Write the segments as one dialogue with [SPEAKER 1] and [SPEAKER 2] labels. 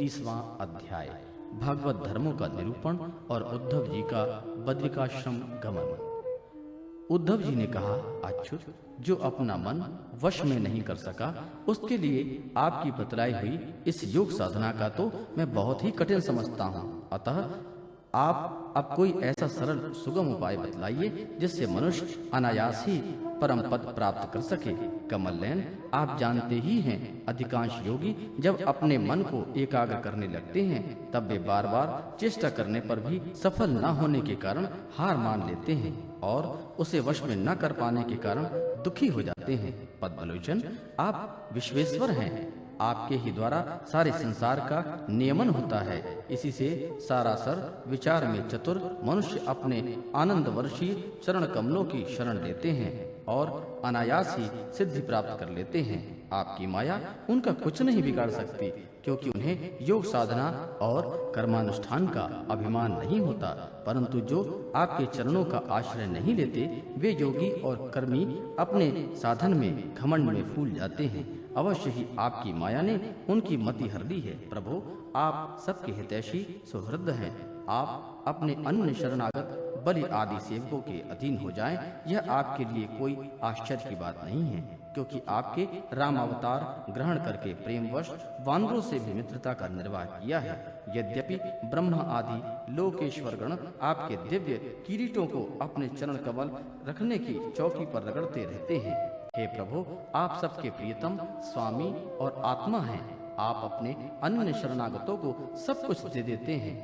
[SPEAKER 1] 29वां अध्याय भागवत धर्मों का निरूपण और उद्धव जी का बद्रिकाश्रम गमन। उद्धव जी ने कहा, अच्युत, जो अपना मन वश में नहीं कर सका, उसके लिए आपकी बतलाई हुई इस योग साधना का तो मैं बहुत ही कठिन समझता हूँ। अतः आप अब कोई ऐसा सरल सुगम उपाय बतलाइए जिससे मनुष्य अनायास ही परम पद प्राप्त कर सके। कमल नयन, आप जानते ही हैं, अधिकांश योगी जब अपने मन को एकाग्र करने लगते हैं तब वे बार बार चेष्टा करने पर भी सफल न होने के कारण हार मान लेते हैं और उसे वश में न कर पाने के कारण दुखी हो जाते हैं। पद्मलोचन, आप विश्वेश्वर हैं, आपके ही द्वारा सारे संसार का नियमन होता है। इसी से सारासर विचार में चतुर मनुष्य अपने आनंद वर्षीय चरण कमलों की शरण लेते हैं और अनायास ही सिद्धि प्राप्त कर लेते हैं। आपकी माया उनका कुछ नहीं बिगाड़ सकती, क्योंकि उन्हें योग साधना और कर्मानुष्ठान का अभिमान नहीं होता। परंतु जो आपके चरणों का आश्रय नहीं लेते, वे योगी और कर्मी अपने साधन में घमंड में फूल जाते हैं। अवश्य ही आपकी माया ने उनकी मति हर ली है। प्रभु, आप सबके हितैषी सुहृद हैं। आप अपने अन्य शरणागत बलि आदि सेवकों के अधीन हो जाएं, यह आपके लिए कोई आश्चर्य की बात नहीं है, क्योंकि आपके राम अवतार ग्रहण करके प्रेमवश वानरों से भी मित्रता का निर्वाह किया है। यद्यपि ब्रह्मा आदि लोकेश्वर गण आपके दिव्य किरीटों को अपने चरण कमल रखने की चौकी पर रगड़ते रहते हैं। हे प्रभु, आप सबके प्रियतम स्वामी और आत्मा हैं। आप अपने अन्य शरणागतों को सब कुछ दे देते हैं।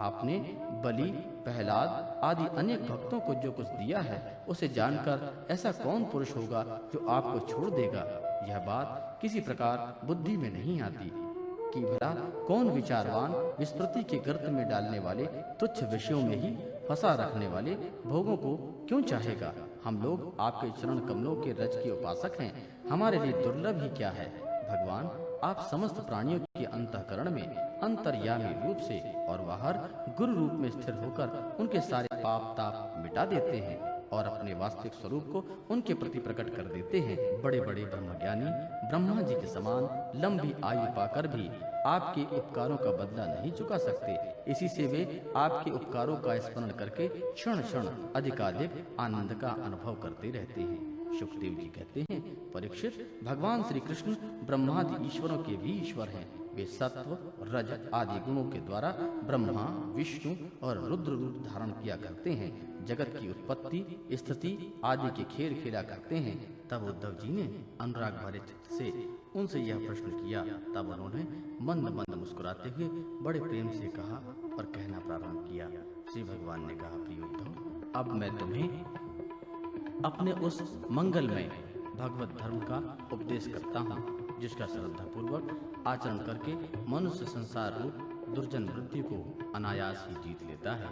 [SPEAKER 1] आपने बलि, प्रहलाद आदि अनेक भक्तों को जो कुछ दिया है, उसे जानकर ऐसा कौन पुरुष होगा जो आपको छोड़ देगा। यह बात किसी प्रकार बुद्धि में नहीं आती कि भला कौन विचारवान विस्मृति के गर्त में डालने वाले तुच्छ विषयों में ही फंसा रखने वाले भोगों को क्यों चाहेगा। हम लोग आपके चरण कमलों के रज के उपासक हैं, हमारे लिए दुर्लभ ही क्या है। भगवान, आप समस्त प्राणियों के अंतःकरण में अंतर्यामी रूप से और बाहर गुरु रूप में स्थिर होकर उनके सारे पाप ताप मिटा देते हैं और अपने वास्तविक स्वरूप को उनके प्रति प्रकट कर देते हैं। बड़े बड़े ब्रह्मज्ञानी ब्रह्मा जी के समान लंबी आयु पाकर भी आपके उपकारों का बदला नहीं चुका सकते। इसी से वे आपके उपकारों का स्मरण करके क्षण क्षण अधिकाधिक आनंद का अनुभव करते रहते हैं। सुखदेव जी कहते हैं, परीक्षित, भगवान श्री कृष्ण ब्रह्मादि ईश्वरों के भी ईश्वर हैं। वे सत्व रज आदि गुणों के द्वारा ब्रह्मा, विष्णु और रुद्र रूप धारण किया करते हैं। जगत की उत्पत्ति, स्थिति आदि के खेल खेला करते हैं। तब उद्धव जी ने अनुराग भरे चित्त से उनसे यह प्रश्न किया। तब उन्होंने मंद मंद मुस्कुराते हुए बड़े प्रेम से कहा और कहना प्रारंभ किया। श्री भगवान ने कहा, प्रिय उद्धव, अब मैं तुम्हें अपने उस मंगलमय भगवत धर्म का उपदेश करता हूँ, जिसका श्रद्धा पूर्वक आचरण करके मनुष्य संसार रूप दुर्जन वृत्ति को अनायास ही जीत लेता है।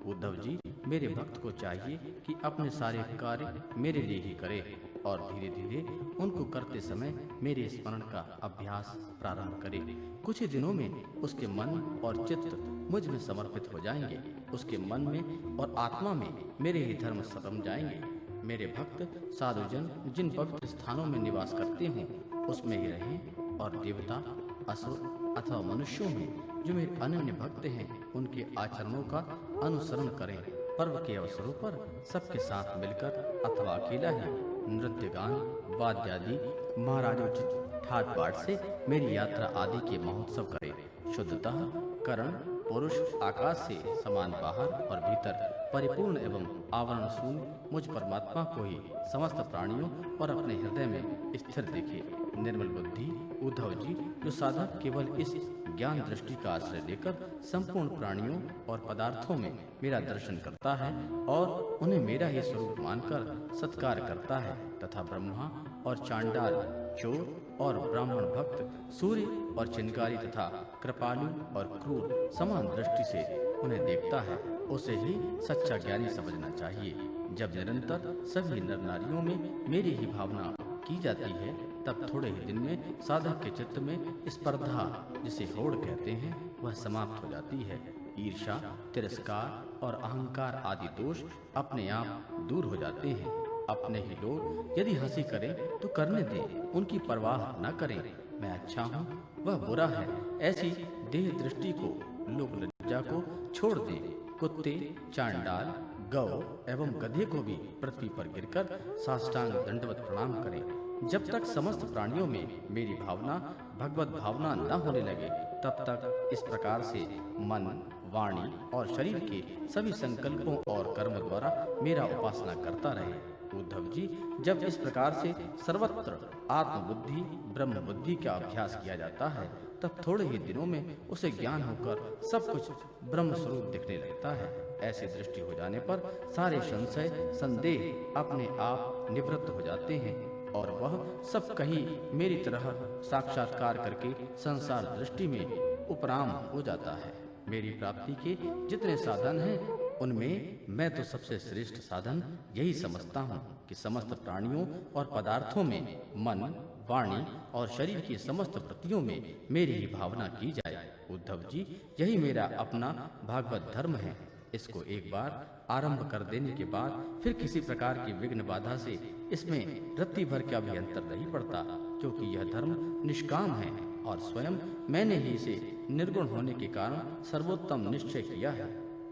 [SPEAKER 1] उद्धव जी, मेरे भक्त को चाहिए कि अपने सारे कार्य मेरे लिए ही करे और धीरे धीरे उनको करते समय मेरे स्मरण का अभ्यास प्रारंभ करे। कुछ ही दिनों में उसके मन और चित्त मुझ में समर्पित हो जाएंगे। उसके मन में और आत्मा में मेरे ही धर्म सम जाएंगे। मेरे भक्त साधुजन जिन पवित्र स्थानों में निवास करते हों, उसमें ही रहें और देवता, असुर अथवा मनुष्यों में जो मेरे अनन्य भक्त हैं, उनके आचरणों का अनुसरण करें। पर्व के अवसरों पर सबके साथ मिलकर अथवा अकेला ही नृत्य गान वाद्यादि महाराजोचित ठाट बाट से मेरी यात्रा आदि के महोत्सव करें। शुद्धतः करण पुरुष आकाश से समान बाहर और भीतर परिपूर्ण एवं आवरण शून्य मुझ परमात्मा को ही समस्त प्राणियों और अपने हृदय में स्थिर देखे। निर्मल बुद्धि उद्धव जी, जो साधक केवल इस ज्ञान दृष्टि का आश्रय लेकर संपूर्ण प्राणियों और पदार्थों में मेरा दर्शन करता है और उन्हें मेरा ही स्वरूप मानकर सत्कार करता है, तथा ब्रह्मा और चांडाल, चोर और ब्राह्मण भक्त, सूर्य और चिनकारी तथा कृपालु और क्रूर समान दृष्टि से उन्हें देखता है, उसे ही सच्चा ज्ञानी समझना चाहिए। जब निरंतर सभी नर नारियों में मेरी ही भावना की जाती है, तब थोड़े ही दिन में साधक के चित्त में स्पर्धा, जिसे होड़ कहते हैं, वह समाप्त हो जाती है। ईर्ष्या, तिरस्कार और अहंकार आदि दोष अपने आप दूर हो जाते हैं। अपने ही लोग यदि हंसी करें तो करने दें, उनकी परवाह न करें। मैं अच्छा हूँ, वह बुरा है, ऐसी देह दृष्टि को, लोक लज्जा को छोड़ दें। कुत्ते, चांडाल, गौ एवं गधे को भी पृथ्वी पर गिरकर साष्टांग दंडवत प्रणाम करें। जब तक समस्त प्राणियों में मेरी भावना, भगवत भावना न होने लगे, तब तक इस प्रकार से मन, वाणी और शरीर के सभी संकल्पों और कर्म द्वारा मेरा उपासना करता रहे। उद्धव जी, जब इस प्रकार से सर्वत्र आत्मबुद्धि, ब्रह्म बुद्धि का अभ्यास किया जाता है, तब थोड़े ही दिनों में उसे ज्ञान होकर सब कुछ ब्रह्म स्वरूप दिखने लगता है। ऐसी दृष्टि हो जाने पर सारे संशय, संदेह अपने आप निवृत्त हो जाते हैं और वह सब कहीं मेरी तरह साक्षात्कार करके संसार दृष्टि में उपराम हो जाता है। मेरी प्राप्ति के जितने साधन हैं, उनमें मैं तो सबसे श्रेष्ठ साधन यही समझता हूँ कि समस्त प्राणियों और पदार्थों में मन, वाणी और शरीर की समस्त वृत्तियों में मेरी ही भावना की जाए। उद्धव जी, यही मेरा अपना भागवत धर्म है। इसको एक बार आरंभ कर देने के बाद फिर किसी प्रकार की विघ्न बाधा से इसमें रत्ती भर का भी अंतर नहीं पड़ता, क्योंकि यह धर्म निष्काम है और स्वयं मैंने ही इसे निर्गुण होने के कारण सर्वोत्तम निश्चय किया है।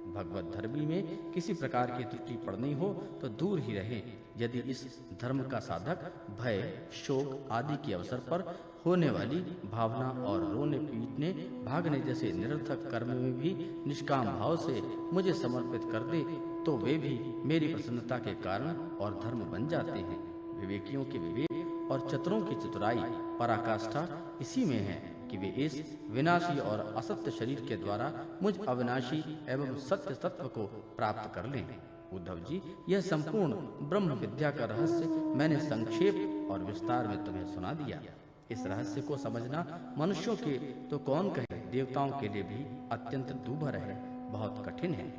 [SPEAKER 1] भगवत धर्मी में किसी प्रकार की त्रुटि पड़नी हो तो दूर ही रहे। यदि इस धर्म का साधक भय, शोक आदि के अवसर पर होने वाली भावना और रोने, पीटने, भागने जैसे निरर्थक कर्म में भी निष्काम भाव से मुझे समर्पित कर दे, तो वे भी मेरी प्रसन्नता के कारण और धर्म बन जाते हैं। विवेकियों के विवेक और चतुरों की चतुराई, पराकाष्ठा इसी में है कि वे इस विनाशी और असत्य शरीर के द्वारा मुझ अविनाशी एवं सत्य तत्व को प्राप्त कर लें। उद्धव जी, यह संपूर्ण ब्रह्म विद्या का रहस्य मैंने संक्षेप और विस्तार में तुम्हें सुना दिया। इस रहस्य को समझना मनुष्यों के तो कौन कहे, देवताओं के लिए भी अत्यंत दूभर है, बहुत कठिन है।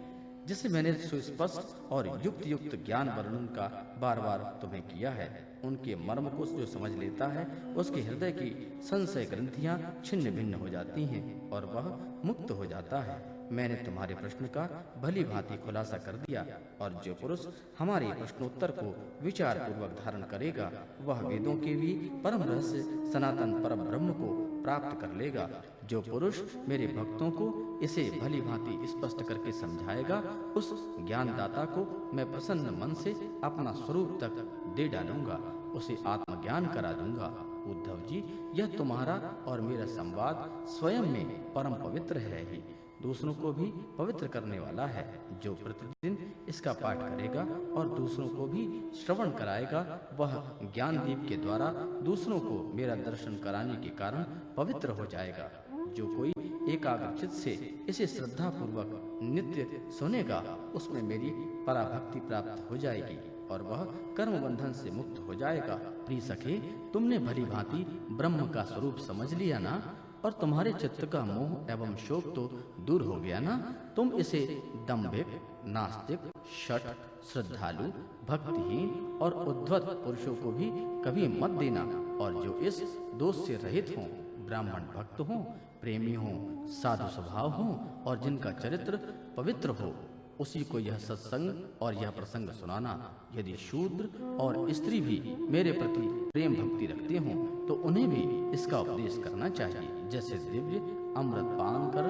[SPEAKER 1] जिसे मैंने सुस्पष्ट और युक्त युक्त ज्ञान वर्णन का बार बार तुम्हें किया है, उनके मर्म को जो समझ लेता है, उसके हृदय की संशय ग्रंथियां छिन्न भिन्न हो जाती हैं और वह मुक्त हो जाता है। मैंने तुम्हारे प्रश्न का भली भांति खुलासा कर दिया, और जो पुरुष हमारे प्रश्नोत्तर को विचार पूर्वक धारण करेगा, वह वेदों के भी परम रहस्य सनातन परम ब्रह्म को प्राप्त कर लेगा। जो पुरुष मेरे भक्तों को इसे भली भांति स्पष्ट करके समझाएगा, उस ज्ञानदाता को मैं प्रसन्न मन से अपना स्वरूप तक दे डालूंगा, उसे आत्मज्ञान करा दूंगा। उद्धव जी, यह तुम्हारा और मेरा संवाद स्वयं में परम पवित्र है ही, दूसरों को भी पवित्र करने वाला है। जो प्रतिदिन इसका पाठ करेगा और दूसरों को भी श्रवण कराएगा, वह ज्ञान दीप के द्वारा दूसरों को मेरा दर्शन कराने के कारण पवित्र हो जाएगा। जो कोई एकाग्रचित से इसे श्रद्धा पूर्वक नित्य सुनेगा, उसमें मेरी पराभक्ति प्राप्त हो जाएगी और वह कर्म बंधन से मुक्त हो जाएगा। प्रिय सखे, तुमने भली भांति ब्रह्म का स्वरूप समझ लिया ना, और तुम्हारे चित्त का मोह एवं शोक तो दूर हो गया ना। तुम इसे दंभिक, नास्तिक, शठ, श्रद्धालु, भक्तिहीन और उद्धत पुरुषों को भी कभी मत देना, और जो इस दोष से रहित हों, ब्राह्मण भक्त हों, प्रेमी हों, साधु स्वभाव हों और जिनका चरित्र पवित्र हो, उसी को यह सत्संग और यह प्रसंग सुनाना। यदि शूद्र और स्त्री भी मेरे प्रति प्रेम भक्ति रखते हों, तो उन्हें भी इसका उपदेश करना चाहिए। जैसे दिव्य अमृत पान कर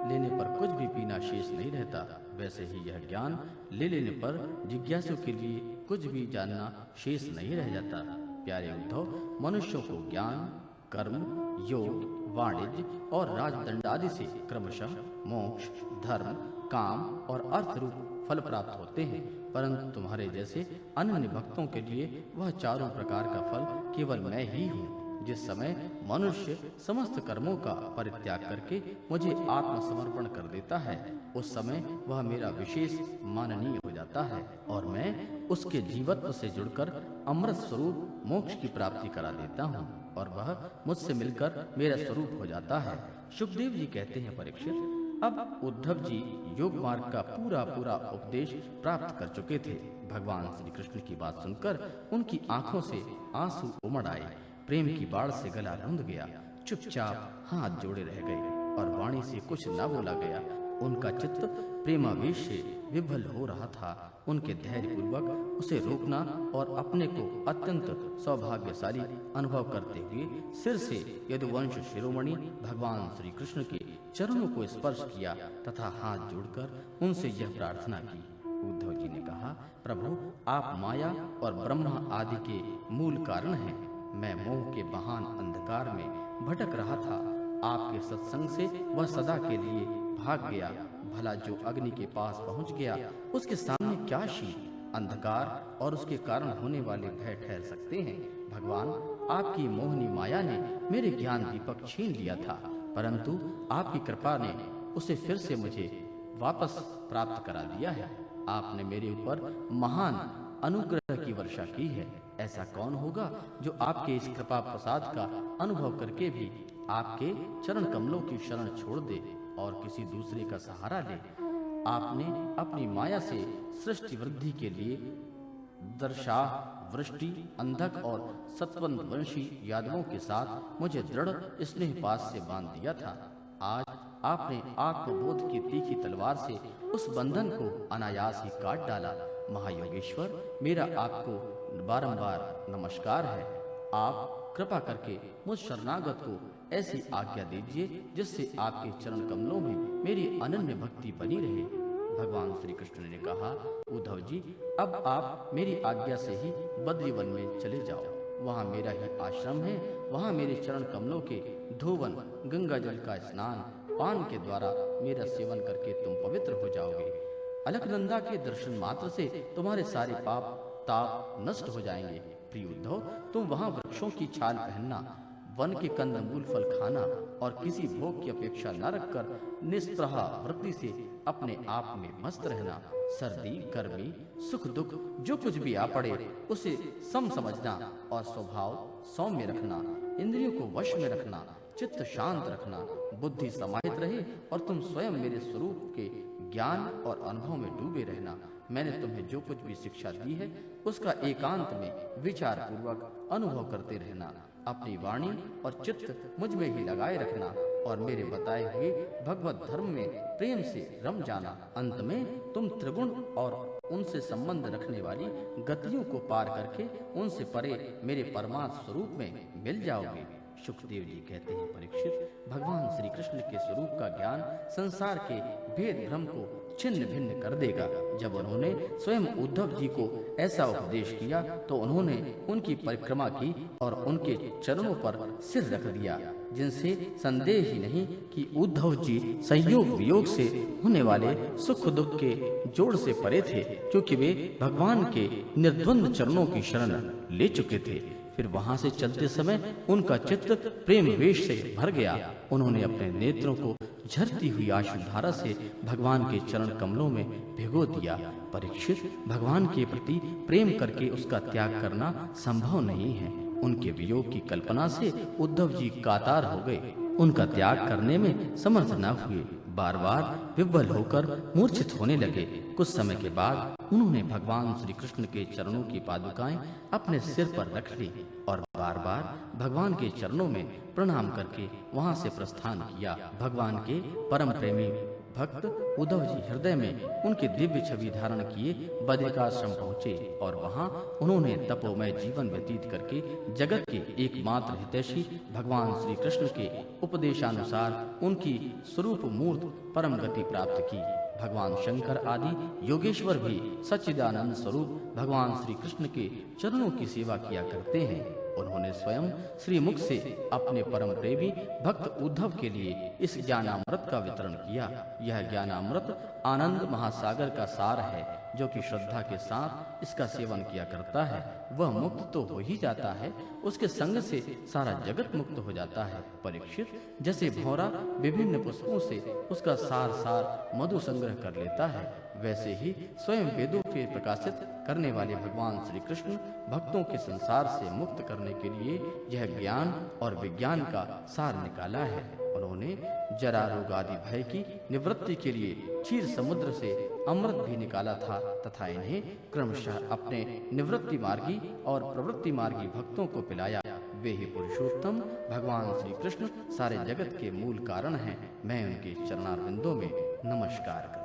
[SPEAKER 1] लेने पर कुछ भी पीना शेष नहीं रहता, वैसे ही यह ज्ञान ले लेने पर जिज्ञासु के लिए कुछ भी जानना शेष नहीं रह जाता। प्यारे उद्धव, मनुष्यों को ज्ञान, कर्म, योग, वाणिज्य और राजदंड आदि से क्रमशः मोक्ष, धर्म, काम और अर्थ रूप फल प्राप्त होते हैं, परंतु तुम्हारे जैसे अनन्य भक्तों के लिए वह चारों प्रकार का फल केवल मैं ही हूँ। जिस समय मनुष्य समस्त कर्मों का परित्याग करके मुझे आत्मसमर्पण कर देता है, उस समय वह मेरा विशेष माननीय हो जाता है और मैं उसके जीवत्व से जुड़कर अमृत स्वरूप मोक्ष की प्राप्ति करा देता हूँ और वह मुझसे मिलकर मेरा स्वरूप हो जाता है। सुखदेव जी कहते हैं, परीक्षित, अब उद्धव जी योग मार्ग का पूरा उपदेश प्राप्त कर चुके थे। भगवान श्री कृष्ण की बात सुनकर उनकी आंखों से आंसू उमड़ आए, प्रेम की बाढ़ से गला रुंध गया, चुपचाप हाथ जोड़े रह गए और वाणी से कुछ न बोला गया। उनका चित्त प्रेमावेश से विभल हो रहा था। उनके धैर्यपूर्वक उसे रोकना और अपने को अत्यंत सौभाग्यशाली अनुभव करते हुए सिर से यदुवंश शिरोमणि भगवान श्री कृष्ण के चरणों को स्पर्श किया तथा हाथ जोड़कर उनसे यह प्रार्थना की। उद्धव जी ने कहा, प्रभु, आप माया और ब्रह्मा आदि के मूल कारण हैं। मैं मोह के महान अंधकार में भटक रहा था। आपके सत्संग से वह सदा के लिए भाग गया। भला जो अग्नि के पास पहुंच गया, उसके सामने क्या शील, अंधकार और उसके कारण होने वाले भय ठहर सकते हैं। भगवान, आपकी मोहनी माया ने मेरे ज्ञान दीपक छीन लिया था, परंतु आपकी कृपा ने उसे फिर से मुझे वापस प्राप्त करा दिया है। आपने मेरे ऊपर महान अनुग्रह की वर्षा की है। ऐसा कौन होगा जो आपके इस कृपा प्रसाद का अनुभव करके भी आपके चरण कमलों की शरण छोड़ दे और किसी दूसरे का सहारा ले। आपने अपनी माया से सृष्टि वृद्धि के लिए दर्शाह, वृष्टि, अंधक और सतवंत वंशी यादवों के साथ मुझे दृढ़ स्नेह पास से बांध दिया था। आज आपने आत्मबोध की तीखी तलवार से उस बंधन को अनायास ही काट डाला। महायोगेश्वर, मेरा आपको बारंबार नमस्कार है। आप कृपा करके मुझ शरणागत को ऐसी आज्ञा दीजिए जिससे आपके चरण कमलों में मेरी अनन्य भक्ति बनी रहे। भगवान श्री कृष्ण ने कहा, उद्धव जी, अब आप मेरी आज्ञा से ही बद्रीवन में चले जाओ। वहाँ मेरा ही आश्रम है। वहाँ मेरे चरण कमलों के धोवन, गंगा जल का स्नान पान के द्वारा मेरा सेवन करके तुम पवित्र हो जाओगे। अलकनंदा के दर्शन मात्र से तुम्हारे सारे पाप ताप नष्ट हो जाएंगे। प्रिय उद्धव, तुम वहाँ वृक्षों की छाल पहनना, वन के कंद मूल फल खाना और किसी भोग की अपेक्षा न रखकर निस्पृह वृत्ति से अपने आप में मस्त रहना। सर्दी, गर्मी, सुख दुख जो कुछ भी आ पड़े उसे सम समझना और स्वभाव सौम्य रखना, इंद्रियों को वश में रखना, चित्त शांत रखना, बुद्धि समाहित रहे और तुम स्वयं मेरे स्वरूप के ज्ञान और अनुभव में डूबे रहना। मैंने तुम्हें जो कुछ भी शिक्षा दी है उसका एकांत में विचार पूर्वक अनुभव करते रहना। अपनी वाणी और चित्त मुझ में ही लगाए रखना और मेरे बताए हुए भगवत धर्म में प्रेम से रम जाना। अंत में तुम त्रिगुण और उनसे संबंध रखने वाली गतियों को पार करके उनसे परे मेरे परमात्म स्वरूप में मिल जाओगे। सुखदेव जी कहते हैं, परीक्षित, भगवान श्री कृष्ण के स्वरूप का ज्ञान संसार के भेद भ्रम को छिन्न भिन्न कर देगा। जब उन्होंने स्वयं उद्धव जी को ऐसा उपदेश किया तो उन्होंने उनकी परिक्रमा की और उनके चरणों पर सिर रख दिया, जिनसे संदेह ही नहीं कि उद्धव जी संयोग वियोग से होने वाले सुख दुख के जोड़ से परे थे, क्योंकि वे भगवान के निर्द्वंद चरणों की शरण ले चुके थे। फिर वहां से चलते समय उनका चित्त प्रेम वेश से भर गया। उन्होंने अपने नेत्रों को झरती हुई आशुधारा से भगवान के चरण कमलों में भिगो दिया। परीक्षित, भगवान के प्रति प्रेम करके उसका त्याग करना संभव नहीं है। उनके वियोग की कल्पना से उद्धव जी कातर हो गए। उनका त्याग करने में समर्थ न हुए, बार बार विह्वल होकर मूर्छित होने लगे। कुछ समय के बाद उन्होंने भगवान श्री कृष्ण के चरणों की पादुकाएं अपने सिर पर रख ली और बार बार भगवान के चरणों में प्रणाम करके वहां से प्रस्थान किया। भगवान के परम प्रेमी भक्त उद्धव जी हृदय में उनकी दिव्य छवि धारण किए बद्रिकाश्रम पहुँचे और वहाँ उन्होंने तपोमय जीवन व्यतीत करके जगत के एकमात्र हितैषी भगवान श्री कृष्ण के उपदेशानुसार उनकी स्वरूप मूर्त परम गति प्राप्त की। भगवान शंकर आदि योगेश्वर भी सच्चिदानंद स्वरूप भगवान श्री कृष्ण के चरणों की सेवा किया करते हैं। उन्होंने स्वयं श्रीमुख से अपने परम प्रेमी भक्त उद्धव के लिए इस ज्ञानामृत का वितरण किया। यह ज्ञानामृत आनंद महासागर का सार है। जो कि श्रद्धा के साथ इसका सेवन किया करता है वह मुक्त तो हो ही जाता है, उसके संग से सारा जगत मुक्त हो जाता है। परीक्षित, जैसे भौरा विभिन्न पुष्पों से उसका सार सार मधु संग्रह कर लेता है, वैसे ही स्वयं वेदों के प्रकाशित करने वाले भगवान श्री कृष्ण भक्तों के संसार से मुक्त करने के लिए यह ज्ञान और विज्ञान का सार निकाला है। उन्होंने जरा रोग आदि भय की निवृत्ति के लिए क्षीर समुद्र से अमृत भी निकाला था तथा इन्हें क्रमशः अपने निवृत्ति मार्गी और प्रवृत्ति मार्गी भक्तों को पिलाया। वे ही पुरुषोत्तम भगवान श्री कृष्ण सारे जगत के मूल कारण हैं। मैं उनके चरणारविंदों में नमस्कार करें।